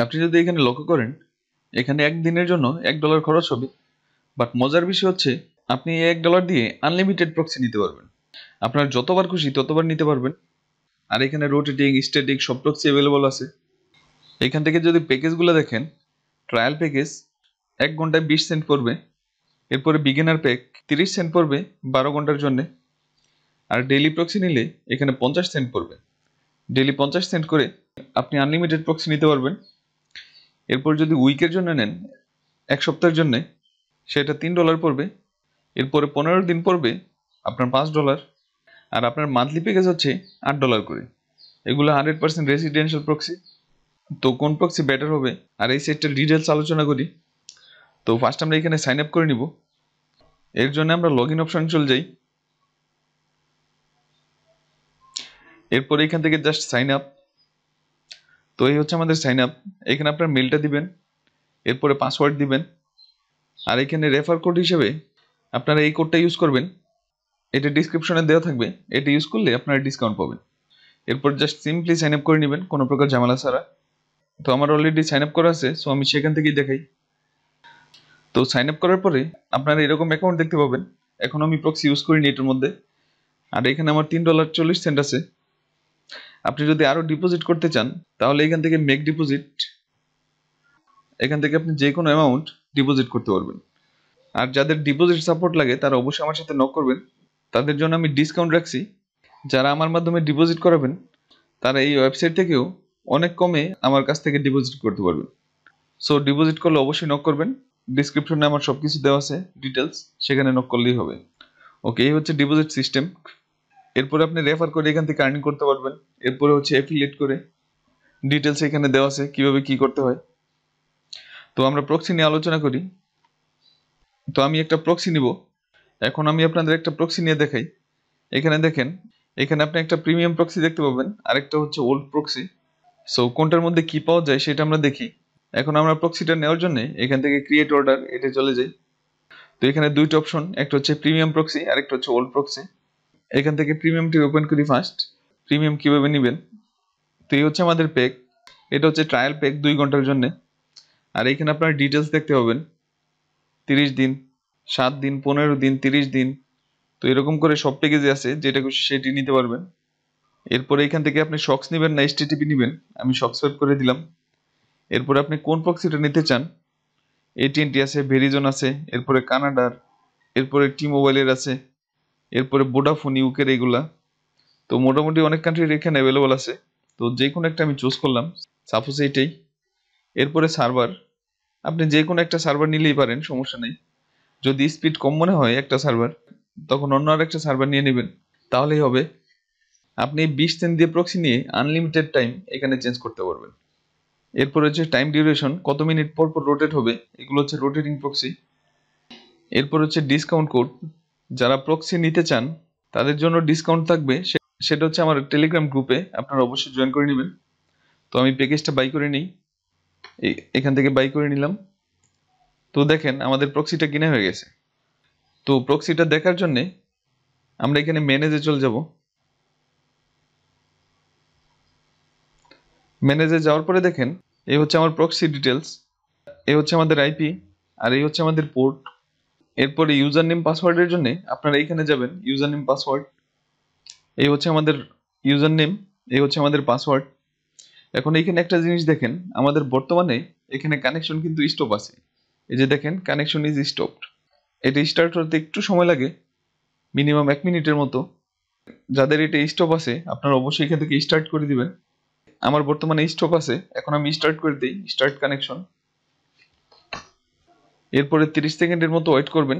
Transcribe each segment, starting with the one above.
আপনি যদি এখানে লক্ষ্য করেন, এখানে একদিনের জন্য $1 খরচ হবে। বাট মজার বিষয় হচ্ছে আপনি এই $1 দিয়ে আনলিমিটেড প্রক্সি নিতে পারবেন। আপনার যতবার খুশি ততবার নিতে পারবেন। আর এখানে রোটেটিং, স্ট্যাটিক সব প্রক্সি অ্যাভেলেবল আছে। এখান থেকে যদি প্যাকেজগুলো দেখেন, ট্রায়াল প্যাকেজ 1 ঘন্টায় 20 সেন্ট পড়বে। এরপরে বিগিনার প্যাক 30 সেন্ট পড়বে 12 ঘন্টার জন্য। আর ডেইলি প্রক্সি নিলে এখানে 50 সেন্ট পড়বে। ডেইলি 50 সেন্ট করে আপনি আনলিমিটেড প্রক্সি নিতে পারবেন। এরপর যদি উইকের জন্য নেন, 1 সপ্তাহের জন্য, সেটা $3 পড়বে। এরপরে 15 দিন পড়বে আপনার $5। আর আপনার মান্থলি প্যাকেজ হচ্ছে $8 করে। এগুলো 100% রেসিডেন্সিয়াল প্রক্সি। তো কোন প্রক্সি বেটার হবে আর এই সেটটার ডিটেলস আলোচনা করি। তো ফার্স্ট আমরা এখানে সাইন আপ করে নিব। এর জন্য আমরা লগ ইন অপশন চলে যাই। এরপর এখান থেকে জাস্ট সাইন আপ। তো এই হচ্ছে আমাদের সাইন আপ। এখানে আপনার মেলটা দিবেন, এরপরে পাসওয়ার্ড দিবেন। আর এখানে রেফার কোড হিসেবে আপনারা এই কোডটা ইউজ করবেন, এটা ডিসক্রিপশনে দেওয়া থাকবে। এটা ইউজ করলে আপনারা ডিসকাউন্ট পাবেন। এরপর জাস্ট সিম্পলি সাইন আপ করে নেবেন কোনো প্রকার ঝামেলা ছাড়া। তো আমার অলরেডি সাইন আপ করা আছে, সো আমি সেখান থেকেই দেখাই। তো সাইন আপ করার পরে আপনারা এরকম অ্যাকাউন্ট দেখতে পাবেন। এখন আমি প্রক্সি ইউজ করিনি এটার মধ্যে। আর এখানে আমার $3.40 আছে। আপনি যদি আরো ডিপোজিট করতে চান তাহলে এখান থেকে মেক ডিপোজিট, এখান থেকে আপনি যে কোনো অ্যামাউন্ট ডিপোজিট করতে পারবেন। আর যাদের ডিপোজিট সাপোর্ট লাগে তারা অবশ্যই আমার সাথে নক করবেন। তাদের জন্য আমি ডিসকাউন্ট রাখছি। যারা আমার মাধ্যমে ডিপোজিট করাবেন তারা এই ওয়েবসাইট থেকেও অনেক কমে আমার কাছ থেকে ডিপোজিট করতে পারবেন। সো ডিপোজিট করলে অবশ্যই নক করবেন। ডিসক্রিপশনে আমার সবকিছু দেওয়া আছে ডিটেলস, সেখানে নক করলেই হবে। ওকে, এই হচ্ছে ডিপোজিট সিস্টেম। এরপরে আপনি রেফার করে এখান থেকে আর্নিং করতে পারবেন। এরপরে হচ্ছে অ্যাফিলিয়েট করে ডিটেলস এখানে দেওয়া আছে কিভাবে কি করতে হয়। তো আমরা প্রক্সি নিয়ে আলোচনা করি। তো আমি একটা প্রক্সি নিব। এখন আমি আপনাদের একটা প্রক্সি নিয়ে দেখাই। এখানে দেখেন, এখানে আপনি একটা প্রিমিয়াম প্রক্সি দেখতে পাবেন, আরেকটা হচ্ছে ওল্ড প্রক্সি। সো কোনটার মধ্যে কি পাওয়া যায় সেটা আমরা দেখি। এখন আমরা প্রক্সিটা নেওয়ার জন্য এখান থেকে ক্রিয়েট অর্ডার এটা চলে যাই। তো এখানে দুইটা অপশন, একটা হচ্ছে প্রিমিয়াম প্রক্সি আর একটা হচ্ছে ওল্ড প্রক্সি। এখান থেকে প্রিমিয়ামটি ওপেন করি ফার্স্ট। প্রিমিয়াম কিভাবে নেবেন, তো এই হচ্ছে আমাদের প্যাক। এটা হচ্ছে ট্রায়াল প্যাক 2 ঘন্টার জন্য। আর এখানে আপনার ডিটেলস দেখতে পাবেন, 30 দিন, 7 দিন, 15 দিন, 30 দিন। তো এরকম করে সব প্যাকেজে আছে, যেটা খুশি সেটি নিতে পারবেন। এরপরে এখান থেকে আপনি শক্স নেবেন না এসটিটিপি নেবেন, আমি শক্স ওয়েব করে দিলাম। এরপরে আপনি কোন প্রক্সিটা নিতে চান, AT&T আছে, ভেরিজন আছে, এরপরে কানাডার, এরপরে টি মোবাইলের আছে, এরপরে ভোডাফোন ইউকের এগুলা। তো মোটামুটি অনেক কান্ট্রির এখানে অ্যাভেলেবল আছে। তো যে কোনো একটা আমি চুজ করলাম, সাপোজ এইটাই। এরপরে সার্ভার, আপনি যে কোনো একটা সার্ভার নিলেই পারেন, সমস্যা নেই। যদি স্পিড কম মনে হয় একটা সার্ভার, তখন অন্য আর একটা সার্ভার নিয়ে নেবেন, তাহলেই হবে। আপনি 20 সেন্ট দিয়ে প্রক্সি নিয়ে আনলিমিটেড টাইম এখানে চেঞ্জ করতে পারবেন। এরপর হচ্ছে টাইম ডিউরেশন, কত মিনিট পর পর রোটেট হবে, এগুলো হচ্ছে রোটেটিং প্রক্সি। এরপর হচ্ছে ডিসকাউন্ট কোড, যারা প্রক্সি নিতে চান তাদের জন্য ডিসকাউন্ট থাকবে, সেটা হচ্ছে আমার টেলিগ্রাম গ্রুপে, আপনারা অবশ্যই জয়েন করে নেবেন। তো আমি প্যাকেজটা বাই করে নিই, এখান থেকে বাই করে নিলাম। তো দেখেন আমাদের প্রক্সিটা কিনা হয়ে গেছে। তো প্রক্সিটা দেখার জন্য আমরা এখানে ম্যানেজে চলে যাব। ম্যানেজে যাওয়ার পরে দেখেন এই হচ্ছে আমার প্রক্সি ডিটেলস, এই হচ্ছে আমাদের আইপি, আর এই হচ্ছে আমাদের পোর্ট। এরপরে ইউজার নেম পাসওয়ার্ডের জন্য আপনারা এইখানে যাবেন, ইউজার নেম পাসওয়ার্ড। এই হচ্ছে আমাদের ইউজার নেম, এই হচ্ছে আমাদের পাসওয়ার্ড। এখন এইখানে একটা জিনিস দেখেন, আমাদের বর্তমানে এখানে কানেকশন কিন্তু স্টপ আছে। এই যে দেখেন কানেকশন ইজ স্টপড। এটা স্টার্ট হতে একটু সময় লাগে, মিনিমাম 1 মিনিটের মতো। যাদের এটা স্টপ আছে আপনারা অবশ্যই এখান থেকে স্টার্ট করে দিবেন। আমার বর্তমানে স্টপ আছে, এখন আমি স্টার্ট করে দিই, স্টার্ট কানেকশন। এরপরে 30 সেকেন্ডের মতো ওয়েট করবেন।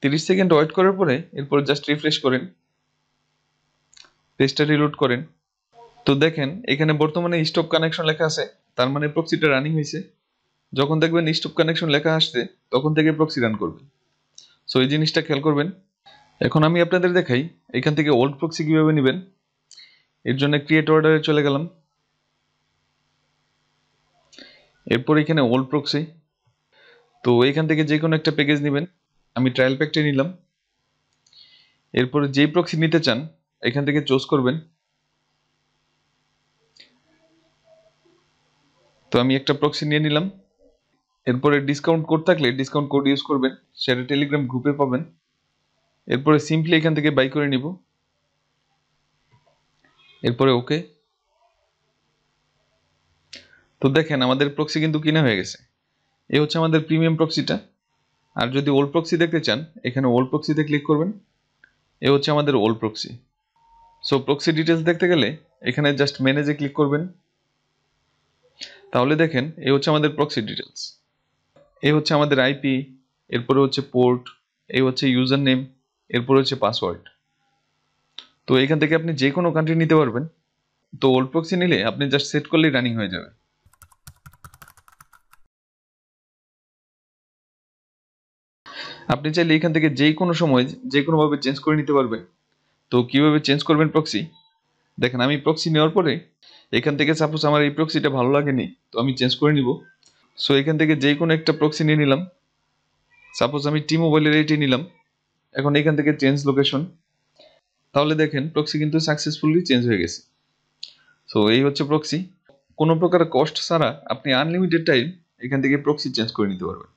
30 সেকেন্ড ওয়েট করার পরে এরপরে জাস্ট রিফ্রেশ করেন, পেজটা রিলোড করেন। তো দেখেন এখানে বর্তমানে স্টপ কানেকশন লেখা আছে, তার মানে প্রক্সিটা রানিং হয়েছে। যখন দেখবেন স্টপ কানেকশন লেখা আসছে তখন থেকে প্রক্সি রান করবে। সো এই জিনিসটা খেয়াল করবেন। এখন আমি আপনাদের দেখাই এখান থেকে ওল্ড প্রক্সি কিভাবে নেবেন। এর জন্য ক্রিয়েট অর্ডারে চলে গেলাম। এরপর এখানে ওল্ড প্রক্সি, তো এখান থেকে যে কোনো একটা প্যাকেজ নেবেন। আমি ট্রায়াল প্যাকটা নিলাম। এরপরে যেই প্রক্সি নিতে চান এখান থেকে চুজ করবেন। তো আমি একটা প্রক্সি নিয়ে নিলাম। এরপরে ডিসকাউন্ট কোড থাকলে ডিসকাউন্ট কোড ইউজ করবেন, সেটা টেলিগ্রাম গ্রুপে পাবেন। এরপরে সিম্পলি এখান থেকে বাই করে নিব, এরপরে ওকে। তো দেখেন আমাদের প্রক্সি কিন্তু কিনা হয়ে গেছে। এই হচ্ছে আমাদের প্রিমিয়াম প্রক্সিটা। আর যদি ওল্ড প্রক্সি দেখতে চান, এখানে ওল্ড প্রক্সিতে ক্লিক করবেন। এ হচ্ছে আমাদের old proxy. So proxy details দেখতে গেলে এখানে জাস্ট ম্যানেজে ক্লিক করবেন। তাহলে দেখেন এই হচ্ছে আমাদের প্রক্সি ডিটেলস। এই হচ্ছে আমাদের আইপি, এরপরে হচ্ছে পোর্ট, এই হচ্ছে ইউজার নেম, এরপরে হচ্ছে পাসওয়ার্ড। তো এখান থেকে আপনি যে কোনো কান্ট্রি নিতে পারবেন। তো ওল্ড প্রক্সি নিলে আপনি জাস্ট সেট করলেই রানিং হয়ে যাবে। আপনি চাইলে এখান থেকে যে কোনো সময় যে কোনোভাবে চেঞ্জ করে নিতে পারবেন। তো কিভাবে চেঞ্জ করবেন প্রক্সি দেখেন, আমি প্রক্সি নেওয়ার পরে এখান থেকে সাপোজ আমার এই প্রক্সিটা ভালো লাগেনি, তো আমি চেঞ্জ করে নিব। সো এখান থেকে যে কোনো একটা প্রক্সি নিয়ে নিলাম। সাপোজ আমি টি মোবাইলের এইটি নিলাম। এখন এখান থেকে চেঞ্জ লোকেশন। তাহলে দেখেন প্রক্সি কিন্তু সাকসেসফুলি চেঞ্জ হয়ে গেছে। সো এই হচ্ছে প্রক্সি। কোনো প্রকার কস্ট ছাড়া আপনি আনলিমিটেড টাইম এখান থেকে প্রক্সি চেঞ্জ করে নিতে পারবেন।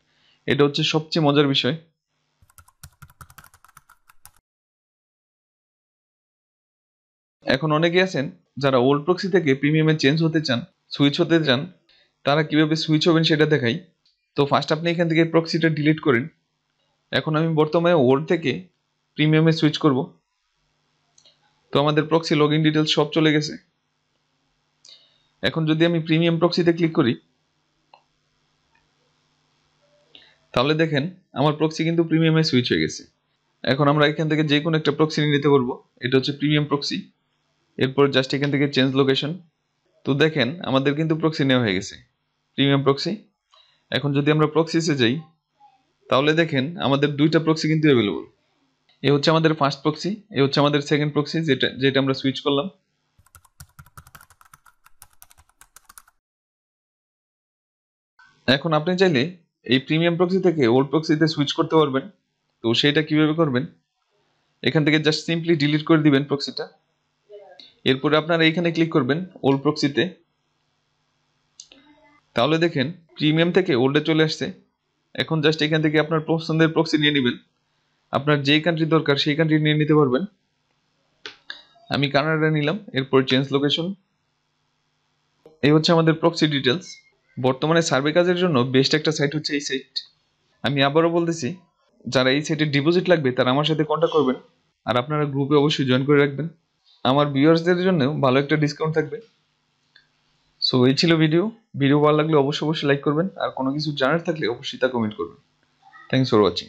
এটা হচ্ছে সবচেয়ে মজার বিষয়। এখন অনেকে আছেন যারা ওল্ড প্রক্সি থেকে প্রিমিয়ামে চেঞ্জ হতে চান, সুইচ হতে চান। তারা কিভাবে সুইচ হবেন সেটা দেখাই। তো ফার্স্ট আপনি এখান থেকে প্রক্সিটা ডিলিট করেন। এখন আমি বর্তমানে ওল্ড থেকে প্রিমিয়ামে সুইচ করব। তো আমাদের প্রক্সি লগইন ডিটেলস সব চলে গেছে। এখন যদি আমি প্রিমিয়াম প্রক্সিতে ক্লিক করি, তাহলে দেখেন আমার প্রক্সি কিন্তু প্রিমিয়ামে সুইচ হয়ে গেছে। এখন আমরা এখান থেকে যে কোনো একটা প্রক্সি নিতে পারবো। এটা হচ্ছে প্রিমিয়াম প্রক্সি। এরপর জাস্ট এখান থেকে চেঞ্জ লোকেশন। তো দেখেন আমাদের কিন্তু প্রক্সি নেওয়া হয়ে গেছে, প্রিমিয়াম প্রক্সি। এখন যদি আমরা প্রক্সিসে যাই, তাহলে দেখেন আমাদের দুইটা প্রক্সি কিন্তু অ্যাভেলেবল। এ হচ্ছে আমাদের ফার্স্ট প্রক্সি, এ হচ্ছে আমাদের সেকেন্ড প্রক্সি, যেটা যেটা আমরা সুইচ করলাম। এখন আপনি চাইলে এই প্রিমিয়াম প্রক্সি থেকে ওল্ড প্রক্সিতে সুইচ করতে পারবেন। তো সেটা কিভাবে করবেন, এখান থেকে জাস্ট সিম্পলি ডিলিট করে দিবেন প্রক্সিটা। এরপরে আপনারা এইখানে ক্লিক করবেন ওল্ড প্রক্সিতে। তাহলে দেখেন প্রিমিয়াম থেকে ওল্ডে চলে আসছে। এখন জাস্ট এখান থেকে আপনার পছন্দের প্রক্সি নিয়ে নেবেন। আপনার যেই কান্ট্রি দরকার সেই কান্ট্রি নিয়ে নিতে পারবেন। আমি কানাডা নিলাম, এরপর চেঞ্জ লোকেশন। এই হচ্ছে আমাদের প্রক্সি ডিটেলস। বর্তমানে সার্ভে কাজের জন্য বেস্ট একটা সাইট হচ্ছে এই সাইট। আমি আবারও বলতেছি, যারা এই সাইটে ডিপোজিট লাগবে তারা আমার সাথে কন্ট্যাক্ট করবেন। আর আপনারা গ্রুপে অবশ্যই জয়েন করে রাখবেন। আমার ভিউয়ার্সদের জন্য ভালো একটা ডিসকাউন্ট থাকবে। সো এই ছিল ভিডিও ভালো লাগলে অবশ্যই লাইক করবেন। আর কোনো কিছু জানার থাকলে অবশ্যই তা কমেন্ট করবেন। Thanks for watching.